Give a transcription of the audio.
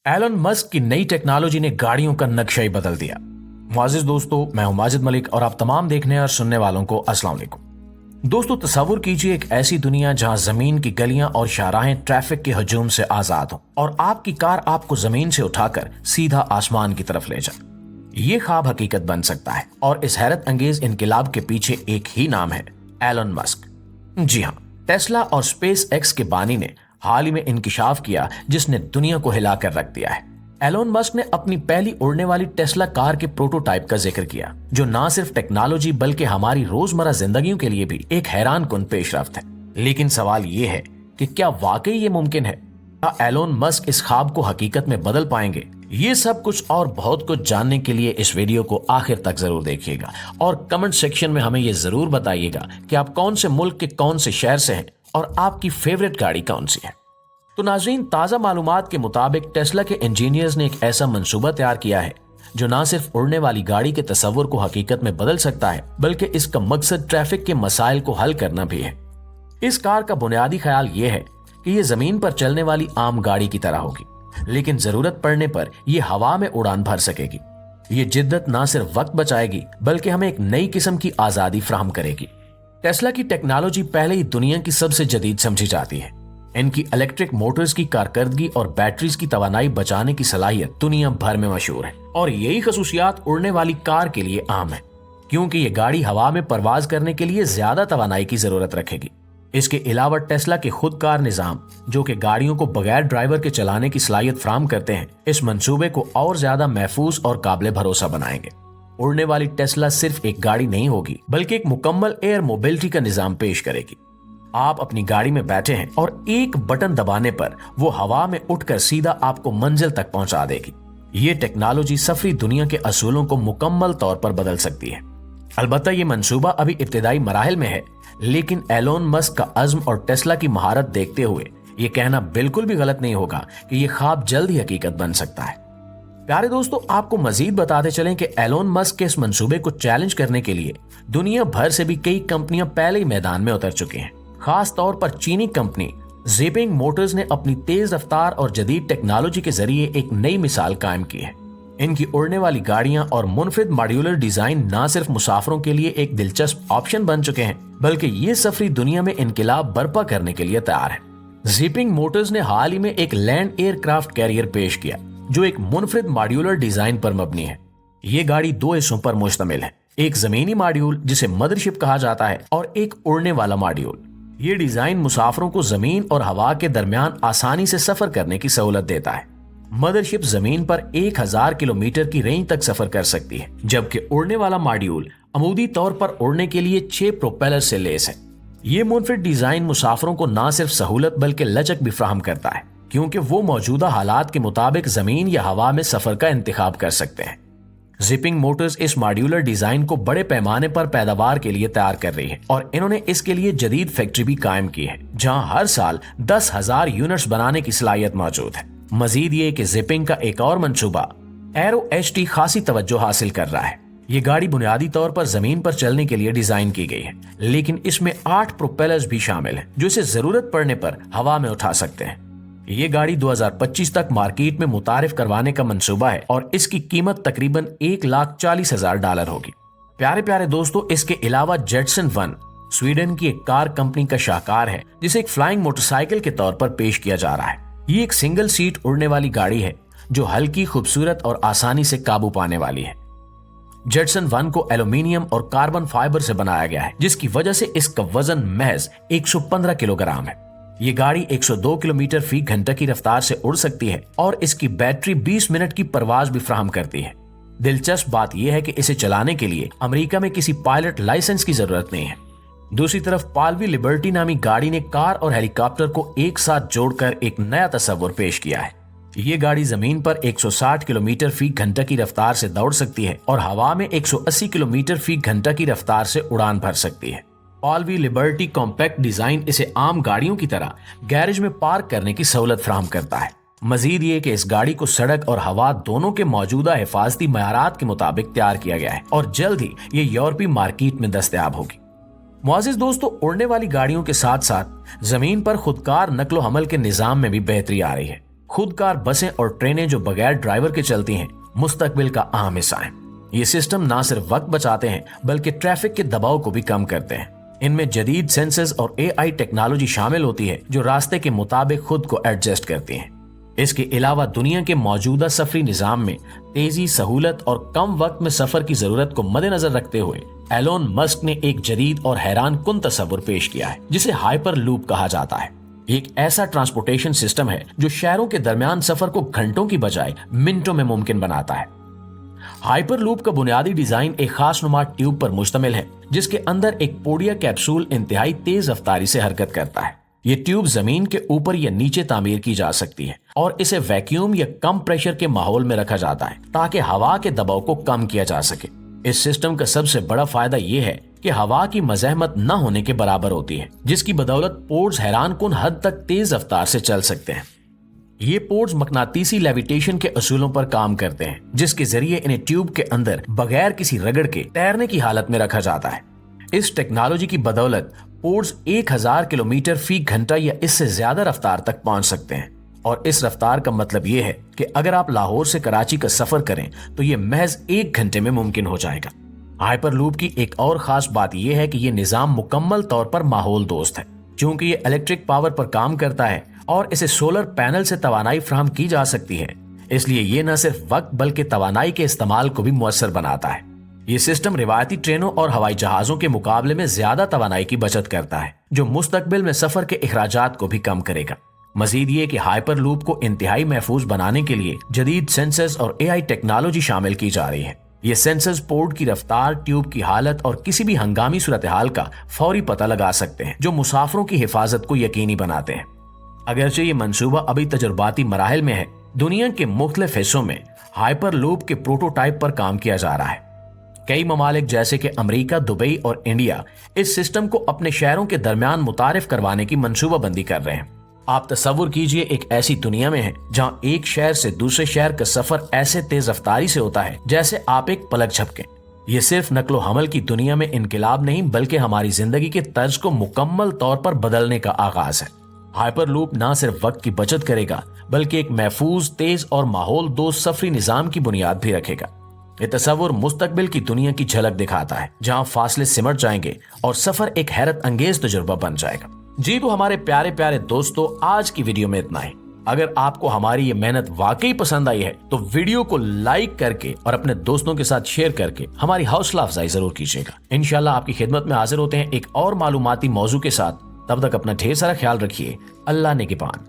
Elon Musk की नई technology ने गाड़ियों का नक्शा ही बदल दिया। मुआज़िज़ दोस्तों, मैं हूं माजिद मलिक और आप तमाम देखने और सुनने वालों को अस्सलाम वालेकुम। दोस्तों, तसव्वुर कीजिए एक ऐसी दुनिया जहां जमीन की गलियां और शाहराहें ट्रैफिक के हजूम से आजाद हों और आपकी कार आपको जमीन से उठाकर सीधा आसमान की तरफ ले जाए। ये ख्वाब हकीकत बन सकता है और इस हैरत अंगेज इनकलाब के पीछे एक ही नाम है, एलन मस्क। जी हाँ, टेस्ला और स्पेस एक्स के बानी ने हाल ही में इंकिशाफ किया जिसने दुनिया को हिलाकर रख दिया है। एलोन मस्क ने अपनी पहली उड़ने वाली टेस्ला कार के प्रोटोटाइप का जिक्र किया, जो ना सिर्फ टेक्नोलॉजी बल्कि हमारी रोजमर्रा जिंदगियों के लिए भी एक हैरान कुन पेशरफ्त है। लेकिन सवाल ये है कि क्या वाकई ये मुमकिन है? क्या एलोन मस्क इस ख्वाब को हकीकत में बदल पाएंगे? ये सब कुछ और बहुत कुछ जानने के लिए इस वीडियो को आखिर तक जरूर देखिएगा और कमेंट सेक्शन में हमें ये जरूर बताइएगा कि आप कौन से मुल्क के कौन से शहर से हैं और आपकी फेवरेट गाड़ी कौन सी है। तो नाज़रीन, ताज़ा मालूमात के मुताबिक टेस्ला के इंजीनियर्स ने एक ऐसा मंसूबा तैयार किया है जो ना सिर्फ उड़ने वाली गाड़ी के तस्वुर को हकीकत में बदल सकता है, बल्कि इसका मकसद ट्रैफिक के मसाइल को हल करना भी है। इस कार का बुनियादी ख्याल ये है कि ये जमीन पर चलने वाली आम गाड़ी की तरह होगी, लेकिन जरूरत पड़ने पर यह हवा में उड़ान भर सकेगी। ये जिद्दत ना सिर्फ वक्त बचाएगी बल्कि हमें एक नई किस्म की आजादी फराहम करेगी। टेस्ला की टेक्नोलॉजी पहले ही दुनिया की सबसे जदीद समझी जाती है। इनकी इलेक्ट्रिक मोटर्स की कारकर्दगी और बैटरीज की तवानाई बचाने की सलाहियत दुनिया भर में मशहूर है और यही खसूसियात उड़ने वाली कार के लिए आम है, क्योंकि ये गाड़ी हवा में परवाज करने के लिए ज्यादा तवानाई की जरूरत रखेगी। इसके अलावा टेस्ला के खुद कार निजाम, जो कि गाड़ियों को बगैर ड्राइवर के चलाने की सलाहियत फराहम करते हैं, इस मंसूबे को और ज्यादा महफूज और काबिल भरोसा बनाएंगे। उड़ने वाली टेस्ला सिर्फ एक गाड़ी नहीं होगी बल्कि एक मुकम्मल एयर मोबिलिटी का निजाम पेश करेगी। आप अपनी गाड़ी में बैठे हैं और एक बटन दबाने पर वो हवा में उठकर सीधा आपको मंजिल तक पहुंचा देगी। ये टेक्नोलॉजी सफरी दुनिया के असूलों को मुकम्मल तौर पर बदल सकती है। अलबत्ता ये मंसूबा अभी इब्तिदाई मराहिल में है, लेकिन एलोन मस्क का अज़्म और टेस्ला की महारत देखते हुए ये कहना बिल्कुल भी गलत नहीं होगा कि ये ख्वाब जल्द ही हकीकत बन सकता है। प्यारे दोस्तों, आपको मजीद बताते चलें कि एलोन मस्क के इस मंसूबे को चैलेंज करने के लिए दुनिया भर से भी कई कंपनियां पहले ही मैदान में उतर चुकी हैं। खास तौर पर चीनी कंपनी ज़िपिंग मोटर्स ने अपनी तेज रफ्तार और जदीद टेक्नोलॉजी के जरिए एक नई मिसाल कायम की है। इनकी उड़ने वाली गाड़ियां और मुनफरिद मॉड्यूलर डिजाइन न सिर्फ मुसाफिरों के लिए एक दिलचस्प ऑप्शन बन चुके हैं, बल्कि ये सफरी दुनिया में इनकलाब बर्पा करने के लिए तैयार है। ज़िपिंग मोटर्स ने हाल ही में एक लैंड एयरक्राफ्ट कैरियर पेश किया जो एक मुनफरिद मॉड्यूलर डिजाइन पर मबनी है। ये गाड़ी दो हिस्सों पर मुश्तमिल है, एक जमीनी मॉड्यूल जिसे मदरशिप कहा जाता है और एक उड़ने वाला मॉड्यूल। ये डिजाइन मुसाफिरों को जमीन और हवा के दरमियान आसानी से सफर करने की सहूलत देता है। मदरशिप जमीन पर 1000 किलोमीटर की रेंज तक सफर कर सकती है, जबकि उड़ने वाला मॉड्यूल अमूदी तौर पर उड़ने के लिए 6 प्रोपेलर से लेस है। ये मुनफरिद डिजाइन मुसाफिरों को न सिर्फ सहूलत बल्कि लचक भी फराहम करता है, क्योंकि वो मौजूदा हालात के मुताबिक जमीन या हवा में सफर का इंतखाब कर सकते हैं। ज़िपिंग मोटर्स इस मॉड्यूलर डिजाइन को बड़े पैमाने पर पैदावार के लिए तैयार कर रही है और इन्होंने इसके लिए जदीद फैक्ट्री भी कायम की है, जहां हर साल 10,000 यूनिट्स बनाने की सलाहियत मौजूद है। मजीद ये कि ज़िपिंग का एक और मंसूबा एरो HT खासी तवज्जो हासिल कर रहा है। ये गाड़ी बुनियादी तौर पर जमीन पर चलने के लिए डिजाइन की गई है, लेकिन इसमें 8 प्रोपेलर्स भी शामिल हैं जो इसे जरूरत पड़ने पर हवा में उठा सकते हैं। ये गाड़ी 2025 तक मार्केट में मुतारिफ करवाने का मंसूबा है और इसकी कीमत तकरीबन $1,40,000 होगी। प्यारे प्यारे दोस्तों, इसके अलावा जेटसन 1 स्वीडन की एक कार कंपनी का शाहकार है जिसे एक फ्लाइंग मोटरसाइकिल के तौर पर पेश किया जा रहा है। ये एक सिंगल सीट उड़ने वाली गाड़ी है जो हल्की, खूबसूरत और आसानी से काबू पाने वाली है। जेटसन 1 को एल्यूमिनियम और कार्बन फाइबर से बनाया गया है, जिसकी वजह से इसका वजन महज 115 किलोग्राम है। ये गाड़ी 102 किलोमीटर फी घंटा की रफ्तार से उड़ सकती है और इसकी बैटरी 20 मिनट की परवाज भी फराहम करती है। दिलचस्प बात यह है कि इसे चलाने के लिए अमेरिका में किसी पायलट लाइसेंस की जरूरत नहीं है। दूसरी तरफ पालवी लिबर्टी नामी गाड़ी ने कार और हेलीकॉप्टर को एक साथ जोड़कर एक नया तस्वुर पेश किया है। ये गाड़ी जमीन पर 160 किलोमीटर फी घंटा की रफ्तार से दौड़ सकती है और हवा में 180 किलोमीटर फी घंटा की रफ्तार से उड़ान भर सकती है। पालवी लिबर्टी कॉम्पैक्ट डिजाइन इसे आम गाड़ियों की तरह गैरेज में पार्क करने की सहूलत फराहम करता है। मजीद ये कि इस गाड़ी को सड़क और हवा दोनों के मौजूदा हिफाजती मयारात के मुताबिक तैयार किया गया है और जल्द ही ये यूरोपीय मार्केट में दस्तयाब होगी। मुआज़िज़ दोस्तों, उड़ने वाली गाड़ियों के साथ साथ जमीन पर खुदकार नकलो हमल के निजाम में भी बेहतरी आ रही है। खुदकार बसें और ट्रेनें जो बगैर ड्राइवर के चलती हैं, मुस्तकबिल का अहम हिस्सा हैं। ये सिस्टम ना सिर्फ वक्त बचाते हैं बल्कि ट्रैफिक के दबाव को भी कम करते हैं। इनमें जदीद सेंसर्स और एआई टेक्नोलॉजी शामिल होती है जो रास्ते के मुताबिक खुद को एडजस्ट करती है। इसके अलावा दुनिया के मौजूदा सफरी निजाम में तेजी, सहूलत और कम वक्त में सफर की जरूरत को मद्देनजर रखते हुए एलोन मस्क ने एक जदीद और हैरान कुन तस्वुर पेश किया है जिसे हाइपर लूप कहा जाता है। एक ऐसा ट्रांसपोर्टेशन सिस्टम है जो शहरों के दरमियान सफर को घंटों की बजाय मिनटों में मुमकिन बनाता है। हाइपर लूप का बुनियादी डिजाइन एक खास नुमा ट्यूब पर मुश्तमिल है जिसके अंदर एक पोडिया कैप्सूल इंतहाई तेज रफ्तारी से हरकत करता है। ये ट्यूब जमीन के ऊपर या नीचे तामीर की जा सकती है और इसे वैक्यूम या कम प्रेशर के माहौल में रखा जाता है ताकि हवा के दबाव को कम किया जा सके। इस सिस्टम का सबसे बड़ा फायदा ये है कि हवा की मज़ाहमत न होने के बराबर होती है, जिसकी बदौलत पोर्ट्स हैरानकुन हद तक तेज रफ्तार से चल सकते हैं। ये पोर्ट्स मकनातीसी लेविटेशन के असूलों पर काम करते हैं जिसके जरिए इन्हें ट्यूब के अंदर बगैर किसी रगड़ के तैरने की हालत में रखा जाता है। इस टेक्नोलॉजी की बदौलत पोर्ट्स 1000 किलोमीटर फी घंटा या इससे ज्यादा रफ्तार तक पहुंच सकते हैं और इस रफ्तार का मतलब ये है कि अगर आप लाहौर से कराची का सफर करें तो ये महज 1 घंटे में मुमकिन हो जाएगा। हाइपर लूप की एक और खास बात यह है कि ये निजाम मुकम्मल तौर पर माहौल दोस्त है क्योंकि ये इलेक्ट्रिक पावर पर काम करता है और इसे सोलर पैनल से तवानाई फराहम की जा सकती है। इसलिए ये न सिर्फ वक्त बल्कि तवानाई के इस्तेमाल को भी मुयस्सर बनाता है। ये सिस्टम रिवायती ट्रेनों और हवाई जहाजों के मुकाबले में ज्यादा तवानाई की बचत करता है जो मुस्तकबिल में सफर के अखराजात को भी कम करेगा। मजीद ये कि हाइपर लूप को इंतहाई महफूज बनाने के लिए जदीद सेंसर्स और एआई टेक्नोलॉजी शामिल की जा रही है। ये सेंसर्स पोर्ट की रफ्तार, ट्यूब की हालत और किसी भी हंगामी सूरत हाल का फौरी पता लगा सकते हैं जो मुसाफिरों की हिफाजत को यकीनी बनाते हैं। अगरचे ये मंसूबा अभी तजुर्बाती मराहिल में है, दुनिया के मुख्तलिफ हिस्सों में हाइपर लूप के प्रोटोटाइप पर काम किया जा रहा है। कई ममालिक जैसे कि अमेरिका, दुबई और इंडिया इस सिस्टम को अपने शहरों के दरमियान मुतारिफ करवाने की मंसूबाबंदी कर रहे हैं। आप तसव्वुर कीजिए एक ऐसी दुनिया में हैं जहां एक शहर से दूसरे शहर का सफर ऐसे तेज रफ्तारी से होता है जैसे आप एक पलक झपकें। ये सिर्फ नक्लो हमल की दुनिया में इनकलाब नहीं बल्कि हमारी जिंदगी के तर्ज को मुकम्मल तौर पर बदलने का आगाज है। हाइपर लूप न सिर्फ वक्त की बचत करेगा बल्कि एक महफूज, तेज और माहौल दोस्त सफरी निजाम की बुनियाद भी रखेगा। ये तस्वुर मुस्तकबिल की दुनिया की झलक दिखाता है जहां फासले सिमट जाएंगे और सफर एक हैरत अंगेज तजुर्बा बन जाएगा। जी तो हमारे प्यारे प्यारे दोस्तों, आज की वीडियो में इतना ही। अगर आपको हमारी ये मेहनत वाकई पसंद आई है तो वीडियो को लाइक करके और अपने दोस्तों के साथ शेयर करके हमारी हौसला अफजाई जरूर कीजिएगा। इंशाल्लाह आपकी खिदमत में हाजिर होते हैं एक और मालूमाती मौजू के साथ। तब तक अपना ढेर सारा ख्याल रखिए। अल्लाह निगहबान।